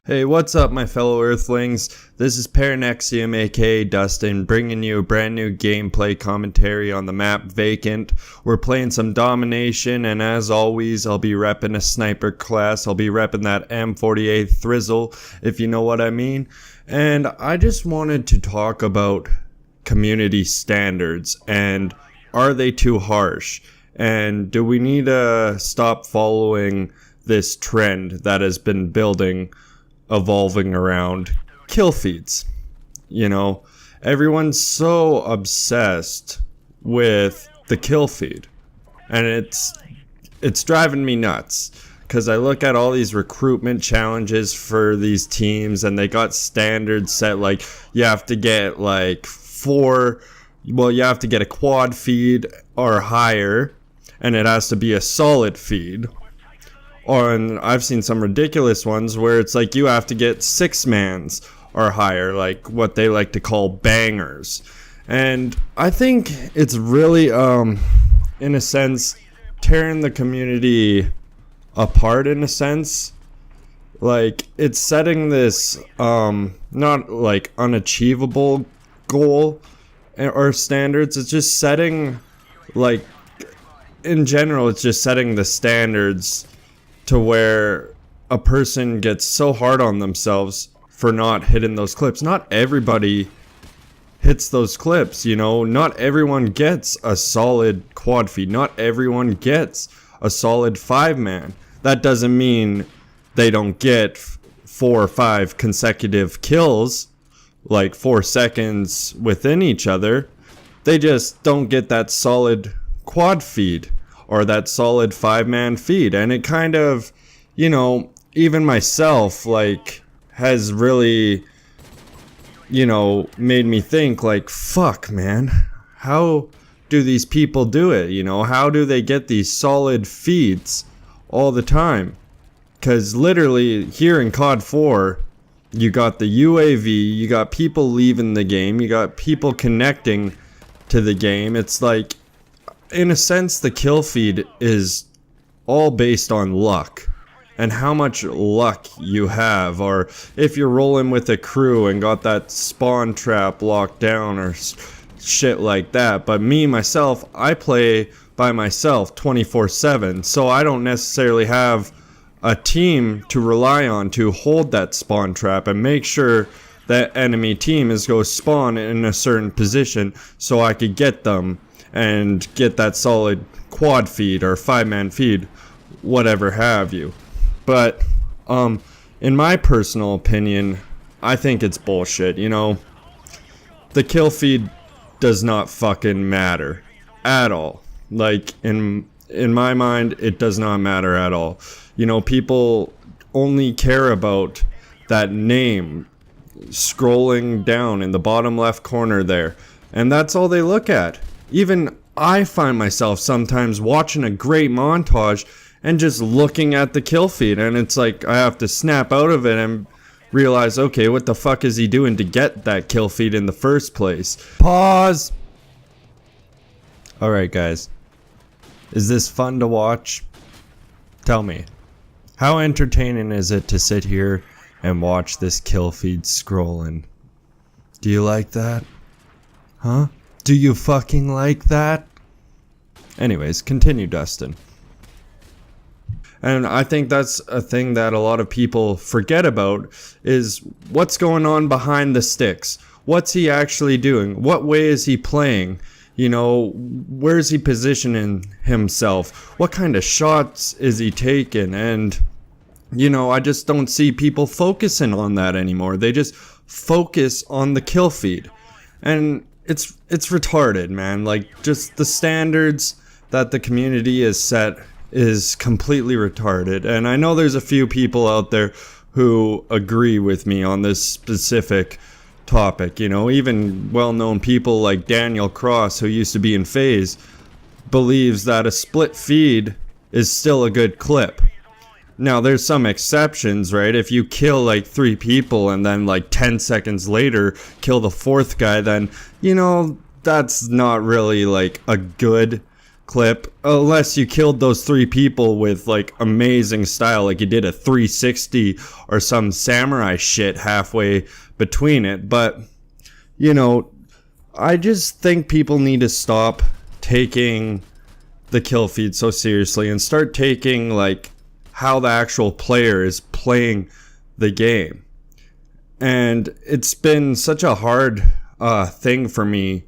Hey, what's up, my fellow Earthlings? This is PaiRaNeXiuM Aka Dustin, bringing you a brand new gameplay commentary on the map Vacant. We're playing some domination, and as always, I'll be repping a sniper class. I'll be repping that M48 Thrizzle, if you know what I mean. And I just wanted to talk about community standards, and are they too harsh? And do we need to stop following this trend that has been building, evolving around kill feeds? You know, everyone's so obsessed with the kill feed, and it's driving me nuts, because I look at all these recruitment challenges for these teams, and they got standards set, like you have to get like you have to get a quad feed or higher, and it has to be a solid feed. And I've seen some ridiculous ones where it's like you have to get 6-mans or higher, like what they like to call bangers. And I think it's really, in a sense, tearing the community apart in a sense. Like, it's setting this, not like unachievable goal or standards. It's just setting, like, in general, it's just setting the standards to where a person gets so hard on themselves for not hitting those clips. Not everybody hits those clips, you know. Not everyone gets a solid quad feed. Not everyone gets a solid 5-man. That doesn't mean they don't get 4 or 5 consecutive kills, like 4 seconds within each other. They just don't get that solid quad feed or that solid 5-man feed. And it kind of, you know, even myself, like, has really, you know, made me think, like, fuck, man, how do these people do it? You know, how do they get these solid feeds all the time? Because literally here in COD 4, you got the UAV, you got people leaving the game, you got people connecting to the game. It's like, in a sense, the kill feed is all based on luck and how much luck you have, or if you're rolling with a crew and got that spawn trap locked down or shit like that. But me, myself, I play by myself 24/7, so I don't necessarily have a team to rely on to hold that spawn trap and make sure that enemy team is go spawn in a certain position so I could get them and get that solid quad feed or 5-man feed, whatever have you. But in my personal opinion, I think it's bullshit. You know, the kill feed does not fucking matter at all. Like, in my mind, it does not matter at all. You know, people only care about that name scrolling down in the bottom left corner there, and that's all they look at. Even I find myself sometimes watching a great montage and just looking at the kill feed, and it's like I have to snap out of it and realize, okay, what the fuck is he doing to get that kill feed in the first place? Pause! Alright, guys. Is this fun to watch? Tell me. How entertaining is it to sit here and watch this kill feed scrolling? Do you like that? Huh? Do you fucking like that? Anyways, continue, Dustin. And I think that's a thing that a lot of people forget about, is what's going on behind the sticks. What's he actually doing? What way is he playing? You know, where's he positioning himself? What kind of shots is he taking? And, you know, I just don't see people focusing on that anymore. They just focus on the kill feed. And it's retarded, man. Like, just the standards that the community has set is completely retarded. And I know there's a few people out there who agree with me on this specific topic. You know, even well-known people like Daniel Cross, who used to be in FaZe, believes that a split feed is still a good clip. Now, there's some exceptions, right? If you kill like 3 people and then like 10 seconds later kill the 4th guy, then, you know, that's not really like a good clip, unless you killed those 3 people with like amazing style, like you did a 360 or some samurai shit halfway between it. But you know, I just think people need to stop taking the kill feed so seriously and start taking like how the actual player is playing the game. And it's been such a hard thing for me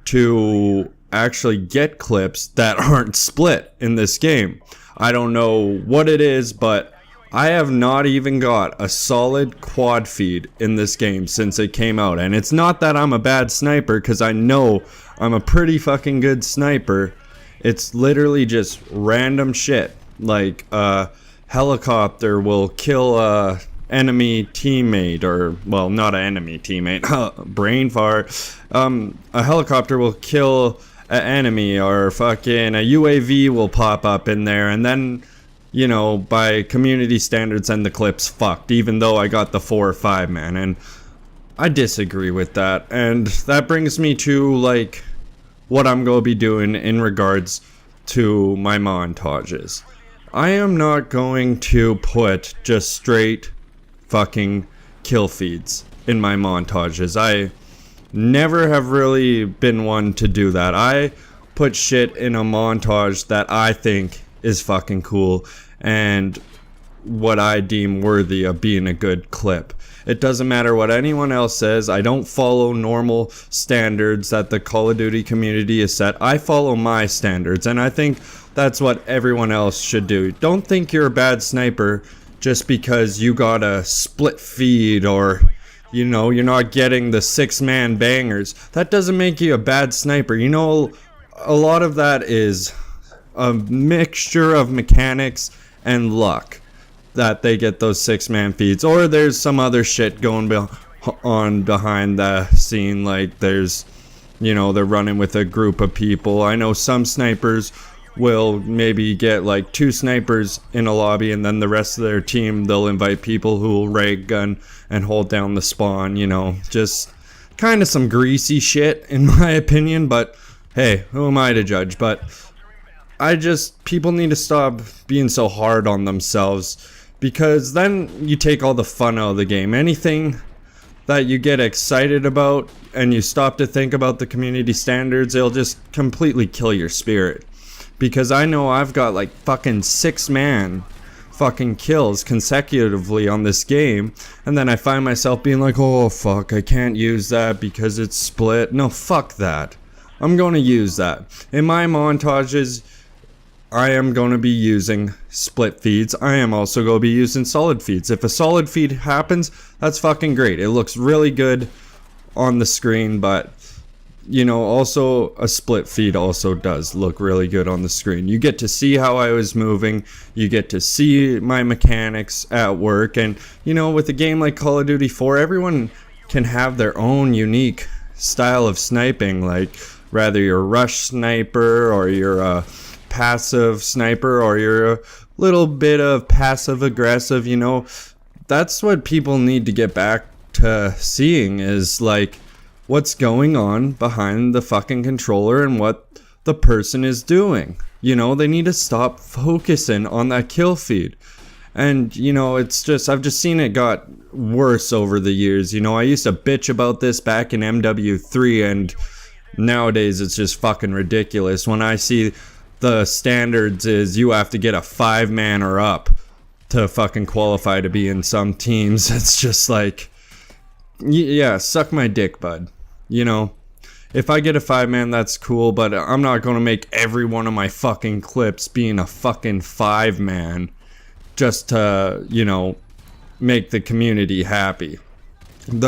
to actually get clips that aren't split in this game. I don't know what it is, but I have not even got a solid quad feed in this game since it came out. And it's not that I'm a bad sniper, because I know I'm a pretty fucking good sniper. It's literally just random shit. Like a helicopter will kill a enemy teammate, or well, not an enemy teammate, brain fart. A helicopter will kill an enemy, or fucking a UAV will pop up in there, and then, you know, by community standards, and the clip's fucked, even though I got the 4 or 5 man. And I disagree with that. And that brings me to like what I'm going to be doing in regards to my montages. I am not going to put just straight fucking kill feeds in my montages. I never have really been one to do that. I put shit in a montage that I think is fucking cool and what I deem worthy of being a good clip. It doesn't matter what anyone else says. I don't follow normal standards that the Call of Duty community has set. I follow my standards, and I think that's what everyone else should do. Don't think you're a bad sniper just because you got a split feed, or you know, you're not getting the 6-man bangers. That doesn't make you a bad sniper. You know, a lot of that is a mixture of mechanics and luck that they get those 6-man feeds, or there's some other shit going on behind the scene, like there's, you know, they're running with a group of people. I know some snipers will maybe get like 2 snipers in a lobby, and then the rest of their team, they'll invite people who will rig gun and hold down the spawn. You know, just kind of some greasy shit in my opinion, but hey, who am I to judge? But people need to stop being so hard on themselves, because then you take all the fun out of the game. Anything that you get excited about and you stop to think about the community standards, it'll just completely kill your spirit. Because I know I've got like fucking 6-man fucking kills consecutively on this game, and then I find myself being like, oh fuck, I can't use that because it's split. No, fuck that. I'm going to use that. In my montages, I am going to be using split feeds. I am also going to be using solid feeds. If a solid feed happens, that's fucking great. It looks really good on the screen, but you know, also a split feed also does look really good on the screen. You get to see how I was moving, you get to see my mechanics at work, and you know, with a game like Call of Duty 4, everyone can have their own unique style of sniping, like whether you're a rush sniper, or you're a passive sniper, or you're a little bit of passive aggressive. You know, that's what people need to get back to seeing, is like what's going on behind the fucking controller and what the person is doing. You know, they need to stop focusing on that kill feed. And you know, it's just, I've just seen it got worse over the years. You know, I used to bitch about this back in MW3, and nowadays it's just fucking ridiculous. When I see the standards is you have to get a 5-man or up to fucking qualify to be in some teams, it's just like, yeah, suck my dick, bud. You know, if I get a 5-man, that's cool, but I'm not going to make every one of my fucking clips being a fucking 5-man just to, you know, make the community happy. At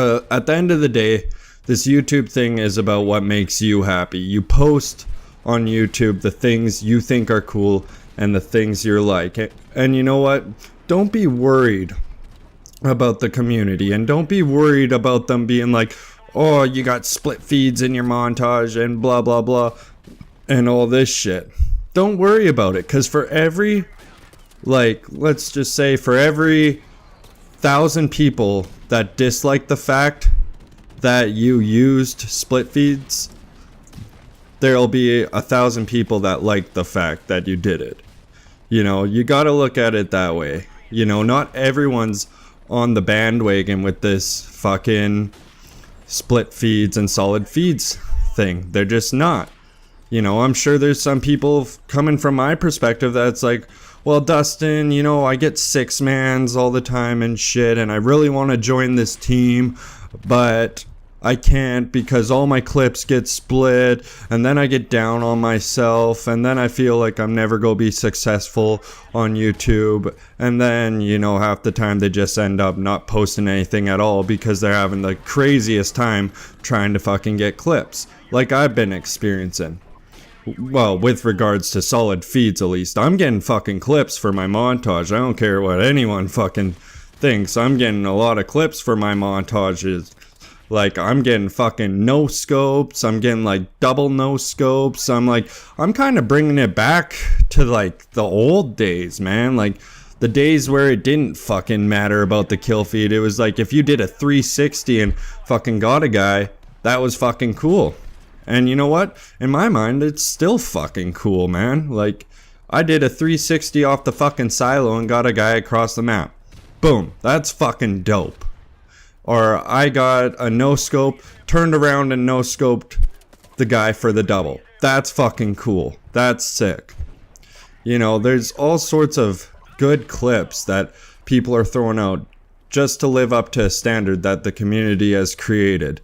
the end of the day, this YouTube thing is about what makes you happy. You post on YouTube the things you think are cool and the things you're like. And you know what? Don't be worried about the community, and don't be worried about them being like, oh, you got split feeds in your montage and blah blah blah and all this shit. Don't worry about it, because for every, like, let's just say for every 1,000 people that dislike the fact that you used split feeds, there'll be 1,000 people that like the fact that you did it. You know, you gotta look at it that way. You know, not everyone's on the bandwagon with this fucking split feeds and solid feeds thing. They're just not. You know, I'm sure there's some people coming from my perspective that's like, well, Dustin, you know, I get 6-mans all the time and shit, and I really want to join this team, but I can't because all my clips get split, and then I get down on myself, and then I feel like I'm never going to be successful on YouTube, and then, you know, half the time they just end up not posting anything at all because they're having the craziest time trying to fucking get clips, like I've been experiencing. Well, with regards to solid feeds at least, I'm getting fucking clips for my montage. I don't care what anyone fucking thinks. I'm getting a lot of clips for my montages. Like, I'm getting fucking no scopes. I'm getting like double no scopes. I'm kind of bringing it back to like the old days, man. Like the days where it didn't fucking matter about the kill feed. It was like if you did a 360 and fucking got a guy, that was fucking cool. And you know what? In my mind, it's still fucking cool, man. Like, I did a 360 off the fucking silo and got a guy across the map. Boom. That's fucking dope. Or I got a no-scope, turned around and no-scoped the guy for the double. That's fucking cool. That's sick. You know, there's all sorts of good clips that people are throwing out just to live up to a standard that the community has created.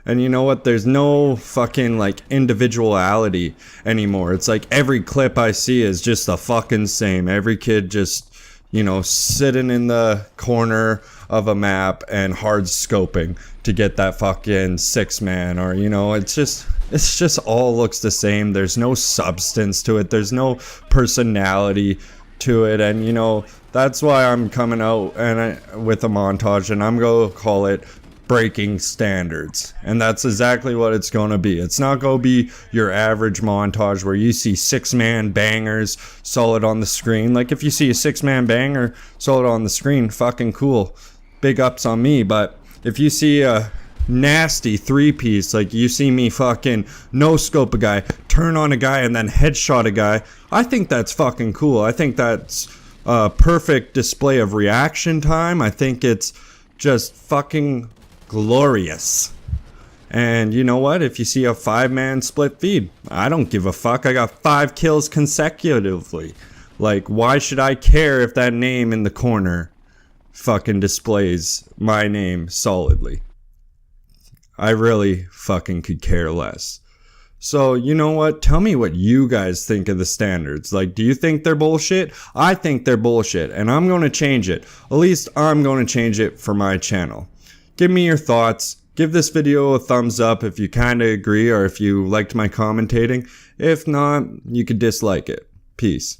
And you know what? There's no fucking like individuality anymore. It's like every clip I see is just the fucking same. Every kid just, you know, sitting in the corner of a map and hard scoping to get that fucking 6-man, or, you know, it's just all looks the same. There's no substance to it. There's no personality to it. And, you know, that's why I'm coming out with a montage, and I'm going to call it breaking standards. And that's exactly what it's going to be. It's not going to be your average montage where you see 6-man bangers solid on the screen. Like, if you see a 6-man banger solid on the screen, fucking cool, big ups on me. But if you see a nasty 3-piece, like you see me fucking no scope a guy, turn on a guy, and then headshot a guy, I think that's fucking cool. I think that's a perfect display of reaction time. I think it's just fucking glorious. And you know what? If you see a 5-man split feed, I don't give a fuck. I got 5 kills consecutively. Like, why should I care if that name in the corner fucking displays my name solidly? I really fucking could care less. So, you know what? Tell me what you guys think of the standards. Like, do you think they're bullshit? I think they're bullshit, and I'm going to change it. At least I'm going to change it for my channel. Give me your thoughts. Give this video a thumbs up if you kind of agree or if you liked my commentating. If not, you could dislike it. Peace.